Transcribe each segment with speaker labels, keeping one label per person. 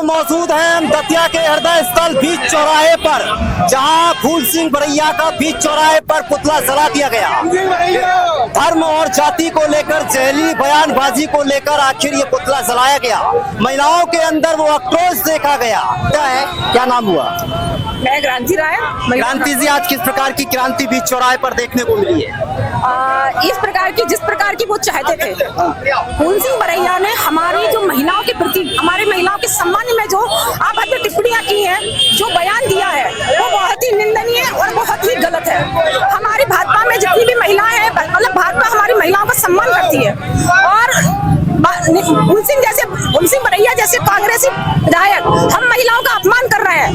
Speaker 1: मौजूद हैं हम दतिया के हृदय स्थल बीच चौराहे पर, जहां फूल सिंह बरैया का बीच चौराहे पर पुतला जला दिया गया। धर्म और जाति को लेकर जहरीली बयानबाजी को लेकर आखिर ये पुतला जलाया गया। महिलाओं के अंदर वो आक्रोश देखा गया। क्या है, क्या नाम हुआ?
Speaker 2: मैं क्रांति राय।
Speaker 1: क्रांति जी, आज किस प्रकार की क्रांति बीच चौराहे पर देखने को मिली है?
Speaker 2: इस प्रकार की जिस प्रकार की वो चाहते थे। फूल सिंह बरैया ने हमारी जो महिलाओं के प्रति, हमारे महिलाओं के सम्मान में जो अभद्र टिप्पणियां की हैं, जो बयान दिया है, वो बहुत ही निंदनीय और बहुत ही गलत है। हमारी भाजपा में जितनी भी महिलाएं हैं, मतलब भाजपा हमारी महिलाओं का सम्मान करती है और फूल सिंह बरैया जैसे कांग्रेसी विधायक हम महिलाओं का अपमान कर रहे हैं।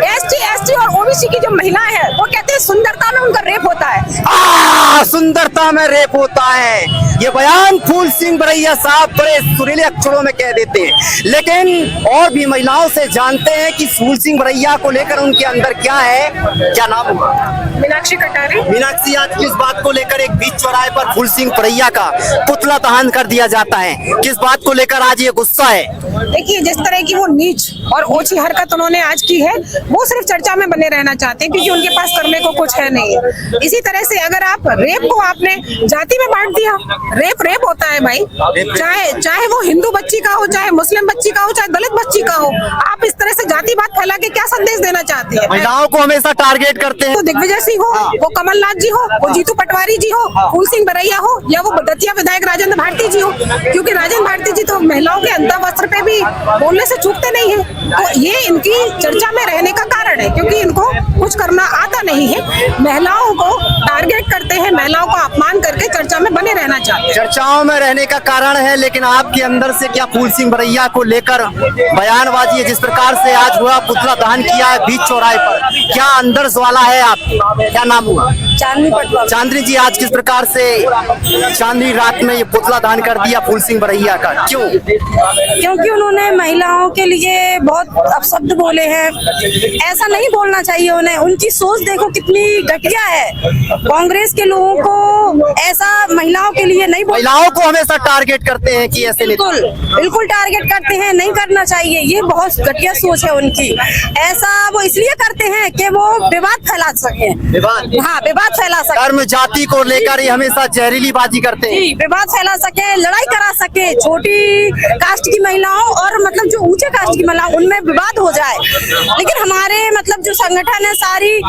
Speaker 2: एसटी और ओबीसी की जो महिलाएं हैं, वो कहते हैं सुंदरता में उनका रेप होता है।
Speaker 1: सुंदरता में रेप होता है, ये बयान फूल सिंह बरैया साहब बड़े सुरीले अक्षरों में कह देते हैं। लेकिन और भी महिलाओं से जानते हैं कि फूल सिंह बरैया को लेकर उनके अंदर क्या है। क्या नाम हुआ?
Speaker 2: मीनाक्षी कटारी।
Speaker 1: मीनाक्षी, आज किस बात को लेकर एक बीच चौराहे पर फूल सिंह बरैया का पुतला दहन कर दिया जाता है? किस बात को लेकर आज ये गुस्सा है?
Speaker 2: देखिए, जिस तरह की वो नीच और ओछी हरकत उन्होंने आज की है, वो सिर्फ चर्चा में बने रहना चाहते हैं, क्योंकि उनके पास करने को कुछ है नहीं। इसी तरह से अगर आप रेप को आपने जाति में बांट दिया, रेप होता है भाई, चाहे वो हिंदू बच्ची का हो, चाहे मुस्लिम बच्ची का हो, चाहे दलित बच्ची का हो। आप इस तरह से जातिवाद फैला के क्या संदेश देना चाहते हैं?
Speaker 1: महिलाओं को हमेशा टारगेट करते हैं।
Speaker 2: तो दिग्विजय सिंह हो, वो कमलनाथ जी हो, वो जीतू पटवारी जी हो, फूल सिंह बरैया हो, या वो दतिया विधायक राजेंद्र भारती जी हो, क्योंकि राजेंद्र भारती जी तो महिलाओं के अंतर वस्त्र पे भी बोलने से चूकते नहीं है। तो ये इनकी चर्चा में रहने का कारण है, क्योंकि इनको कुछ करना आता नहीं है। महिलाओं को टारगेट करते हैं, महिलाओं का अपमान करके चर्चा में बने रहना चाहते हैं।
Speaker 1: चर्चाओं में रहने का कारण है, लेकिन आपके अंदर से क्या फूल सिंह बरैया को लेकर बयानबाजी है? जिस प्रकार से आज हुआ पुतला दहन किया है बीच चौराहे पर, क्या अंदर ज्वाला है आपकी? क्या नाम हुआ?
Speaker 2: चांदनी पटवारी।
Speaker 1: चांदनी जी, आज किस प्रकार से चांदनी रात में ये पुतला दहन कर दिया फूल सिंह बरैया का? क्यों?
Speaker 3: क्योंकि उन्होंने महिलाओं के लिए बहुत अपशब्द बोले हैं। ऐसा नहीं बोलना चाहिए उन्हें। उनकी सोच देखो कितनी घटिया है। कांग्रेस के लोगों को ऐसा महिलाओं के लिए नहीं
Speaker 1: महिलाओं को हमेशा टारगेट करते हैं कि ऐसे
Speaker 3: बिल्कुल टारगेट करते हैं, नहीं करना चाहिए। ये बहुत घटिया सोच है उनकी। ऐसा वो इसलिए करते हैं कि वो विवाद फैला सके। हाँ, विवाद फैला सके।
Speaker 1: धर्म जाति को लेकर ये हमेशा जहरीली बाजी करते हैं।
Speaker 3: विवाद फैला सके, लड़ाई करा सके। छोटी कास्ट की महिलाओं और मतलब जो ऊंचे कास्ट की महिलाओं, उनमें विवाद हो जाए। लेकिन हमारे मतलब जो संगठन है सारी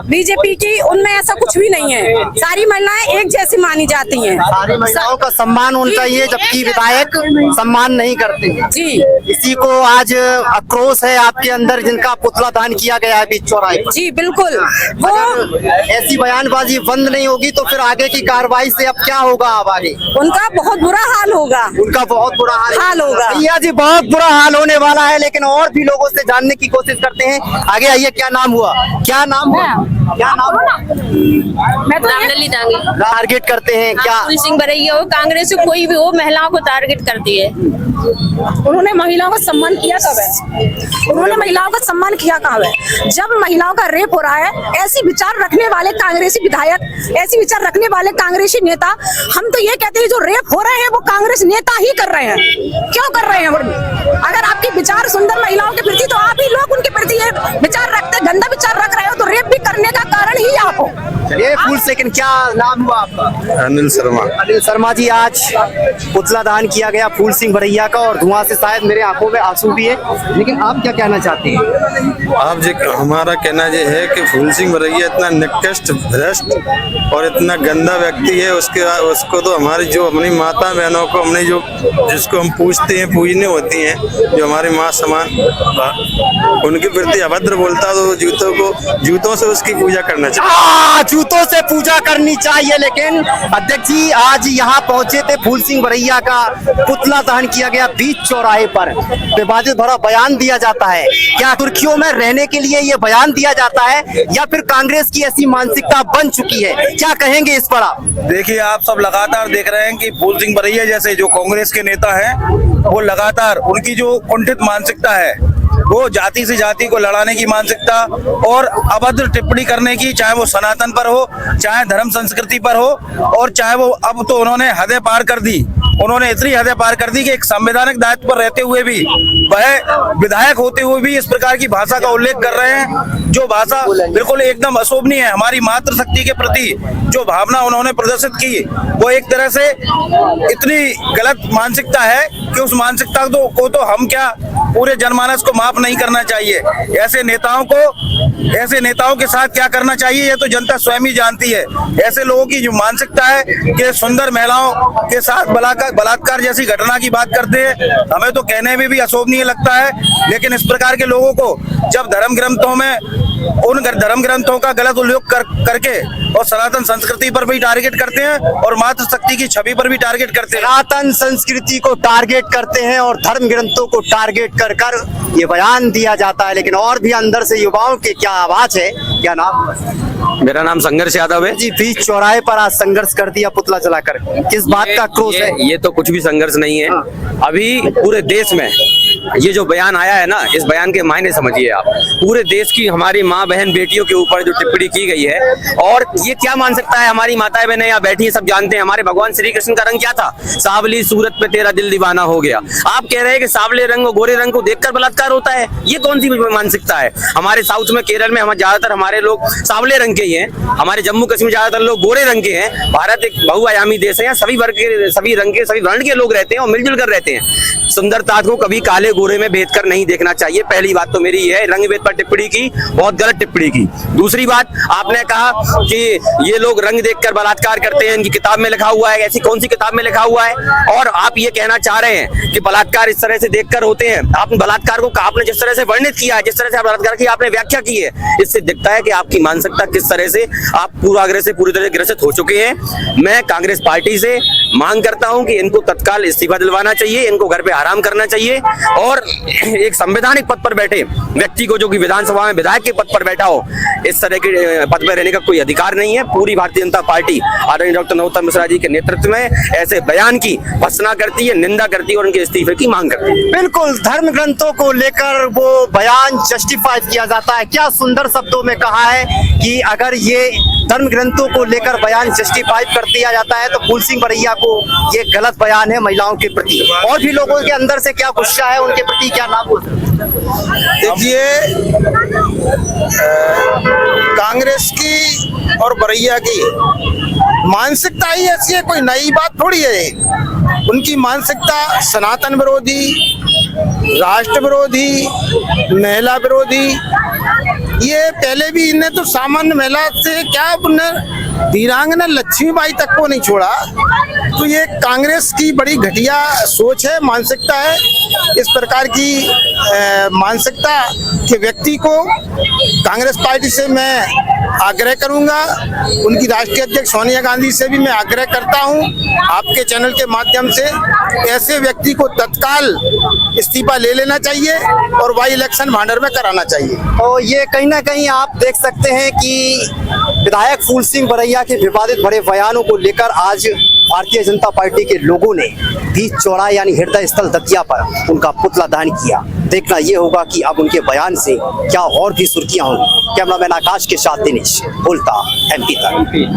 Speaker 3: बीजेपी की, उनमें ऐसा कुछ भी नहीं है। सारी महिलाएं एक जैसी मानी जाती हैं।
Speaker 1: सारी महिलाओं का सम्मान उनका ये, जबकि विधायक सम्मान नहीं करते
Speaker 3: जी।
Speaker 1: इसी को आज आक्रोश है आपके अंदर, जिनका पुतला दहन किया गया है बीच चौराहे पर।
Speaker 3: जी बिल्कुल। वो
Speaker 1: ऐसी बयानबाजी बंद नहीं होगी तो फिर आगे की कार्रवाई से अब क्या होगा? अब आगे
Speaker 3: उनका बहुत बुरा हाल होगा।
Speaker 1: उनका बहुत बुरा हाल
Speaker 3: होगा।
Speaker 1: भैया जी, बहुत बुरा हाल होने वाला है। लेकिन और भी लोगों से जानने की कोशिश करते हैं। आगे आइए, क्या नाम हुआ? क्या नाम हुआ? क्या नाम हुआ?
Speaker 2: मैं तो
Speaker 4: रामलली दांगी।
Speaker 1: टारगेट करते हैं क्या?
Speaker 4: फूल सिंह बरैया हो, कांग्रेस हो, कोई भी हो, महिलाओं को टारगेट करती है।
Speaker 2: उन्होंने महिलाओं का सम्मान किया कब है? उन्होंने महिलाओं का सम्मान किया कब है? जब महिलाओं का रेप हो रहा है। ऐसी विचार रखने वाले कांग्रेसी विधायक, ऐसी विचार रखने वाले कांग्रेसी नेता, हम तो ये कहते हैं जो रेप हो रहे हैं वो कांग्रेस नेता ही कर रहे हैं। क्यों कर रहे हैं? अगर आपके विचार सुंदर महिलाओं के प्रति, तो आप ही लोग उनके प्रति ये विचार रखते, गंदा विचार रख रहे हो, तो रेप भी करने का कारण ही आप हो।
Speaker 1: ये फूल सेकंड, क्या नाम हुआ आपका?
Speaker 5: अनिल शर्मा।
Speaker 1: अनिल शर्मा जी, आज पुतला दहन किया गया फूल सिंह बरैया का, और धुआं से शायद मेरे आंखों में आंसू भी है। लेकिन आप क्या कहना चाहते हैं?
Speaker 5: आप जी, हमारा कहना ये है कि फूल सिंह बरैया इतना निकृष्ट, भ्रष्ट और इतना गंदा व्यक्ति है। उसको तो हमारी जो अपनी माता बहनों को, हमने जो जिसको हम पूछते हैं, पूजने होती हैं, जो हमारी माँ समान, उनके प्रति अभद्र बोलता है, तो जूतों से उसकी पूजा करना चाहिए।
Speaker 1: जूतों से पूजा करनी चाहिए। लेकिन अध्यक्ष जी, आज यहाँ पहुंचे थे, फूल सिंह बरैया का पुतला दहन किया गया बीच चौराहे पर, विवादित भरा बयान दिया जाता है। क्या सुर्खियों में रहने के लिए ये बयान दिया जाता है, या फिर कांग्रेस की ऐसी मानसिकता बन चुकी है? क्या कहेंगे इस पर आप?
Speaker 6: देखिए, आप सब लगातार देख रहे हैं कि फूल सिंह बरैया जैसे जो कांग्रेस के नेता हैं, वो लगातार उनकी जो कुंठित मानसिकता है, वो जाति से जाति को लड़ाने की मानसिकता और अभद्र टिप्पणी करने की, चाहे वो सनातन पर हो, चाहे धर्म संस्कृति पर हो, और चाहे वो अब तो उन्होंने हदें पार कर दी उन्होंने इतनी हदें पार कर दी कि एक संवैधानिक दायित्व पर रहते हुए भी, वह विधायक होते हुए भी इस प्रकार की भाषा का उल्लेख कर रहे हैं, जो भाषा बिल्कुल एकदम अशोभनीय है। हमारी मातृशक्ति के प्रति जो भावना उन्होंने प्रदर्शित की, वो एक तरह से इतनी गलत मानसिकता है कि उस मानसिकता को तो हम क्या पूरे जनमानस को माफ नहीं करना चाहिए। ऐसे नेताओं के साथ क्या करना चाहिए ये तो जनता स्वयं ही जानती है। ऐसे लोगों की जो मानसिकता है कि सुंदर महिलाओं के साथ बलात्कार जैसी घटना की बात करते हैं, हमें तो कहने में भी अशोभनीय लगता है। लेकिन इस प्रकार के लोगों को जब धर्म ग्रंथों में उन धर्म ग्रंथों का गलत उल्लेख करके और सनातन संस्कृति पर भी टारगेट करते हैं और मातृशक्ति की छवि पर भी टारगेट करते हैं,
Speaker 1: सनातन संस्कृति को टारगेट करते हैं और धर्म ग्रंथों को टारगेट कर कर ये बयान दिया जाता है। लेकिन और भी अंदर से युवाओं की क्या आवाज है, क्या नाम?
Speaker 7: मेरा नाम संघर्ष यादव है
Speaker 1: जी, बीच चौराहे पर आज संघर्ष कर दिया पुतला जलाकर, किस बात का क्रोध है?
Speaker 7: ये तो कुछ भी संघर्ष नहीं है। अभी पूरे देश में ये जो बयान आया है ना, इस बयान के मायने समझिए आप। पूरे देश की हमारी माँ बहन बेटियों के ऊपर जो टिप्पणी की गई है, और ये क्या मान सकता है, हमारी माताएं बहनें यहाँ बैठी हैं, सब जानते हैं हमारे भगवान श्री कृष्ण का रंग क्या था, सावली सूरत पे तेरा दिल दीवाना हो गया। आप कह रहे हैं कि सावले रंग और गोरे रंग को देखकर बलात्कार होता है, ये कौन सी मानसिकता है? हमारे साउथ में केरल में ज्यादातर हमारे लोग सावले रंग के ही हैं, हमारे जम्मू कश्मीर ज्यादातर लोग गोरे रंग के हैं। भारत एक बहुआयामी देश है, सभी वर्ग के, सभी रंग के, सभी वर्ण के लोग रहते हैं और मिलजुल कर रहते हैं। सुंदरता को कभी काले गोरे में भेद कर नहीं देखना चाहिए। पहली बात तो मेरी ये है, रंग भेद पर टिप्पणी की, बहुत गलत टिप्पणी की। दूसरी बात, आपने कहा कि ये लोग रंग देखकर बलात्कार करते हैं, इनकी किताब में लिखा हुआ है। ऐसी कौन सी किताब में लिखा हुआ है? और आप ये कहना चाह रहे हैं कि बलात्कार इस तरह से देखकर होते हैं। आपने बलात्कार को आपने जिस तरह से वर्णित किया है, जिस तरह से बलात्कार की आपने व्याख्या की है, इससे दिखता है कि आपकी मानसिकता किस तरह से आप पूर्वाग्रह से पूरी तरह ग्रसित हो चुके हैं। मैं कांग्रेस पार्टी से मांग करता हूं कि इनको तत्काल इस्तीफा दिलवाना चाहिए, इनको घर पे आराम करना चाहिए और एक संवैधानिक पद पर बैठे व्यक्ति को, जो कि विधानसभा में विधायक के पद पर बैठा हो, इस तरह के पद पर रहने का कोई अधिकार नहीं है। पूरी भारतीय जनता पार्टी आदरणीय डॉक्टर नरोत्तम मिश्रा जी के नेतृत्व में ऐसे बयान की भर्त्सना करती है, निंदा करती है और उनके इस्तीफे की मांग करती है।
Speaker 1: बिल्कुल, धर्म ग्रंथों को लेकर वो बयान जस्टिफाई किया जाता है। क्या सुंदर शब्दों में कहा है कि अगर ये धर्म ग्रंथों को लेकर बयान जस्टिफाई कर दिया जाता है तो फूल सिंह बरैया को ये गलत बयान है महिलाओं के प्रति। और भी लोगों के अंदर से क्या गुस्सा है उनके प्रति, क्या नाम बोल सकते?
Speaker 8: देखिए, कांग्रेस की और बरैया की मानसिकता ही ऐसी है, कोई नई बात थोड़ी है। उनकी मानसिकता सनातन विरोधी, राष्ट्र विरोधी, महिला विरोधी, ये पहले भी इन्हें तो सामान्य महिला से क्या वीरांगना लक्ष्मीबाई तक को नहीं छोड़ा। तो ये कांग्रेस की बड़ी घटिया सोच है, मानसिकता है। इस प्रकार की मानसिकता के व्यक्ति को कांग्रेस पार्टी से मैं आग्रह करूंगा, उनकी राष्ट्रीय अध्यक्ष सोनिया गांधी से भी मैं आग्रह करता हूं, आपके चैनल के माध्यम से ऐसे व्यक्ति को तत्काल इस्तीफा ले लेना चाहिए और वाई इलेक्शन भांडर में कराना चाहिए।
Speaker 1: तो ये कहीं ना कहीं आप देख सकते हैं कि विधायक फूल सिंह बरैया के विवादित बड़े बयानों को लेकर आज भारतीय जनता पार्टी के लोगों ने बीच चौराहे यानी हृदय स्थल दतिया पर उनका पुतला दहन किया। देखना ये होगा कि अब उनके बयान से क्या और भी सुर्खियां होंगी। कैमरामैन आकाश के साथ दिनेश बोलता MP तक।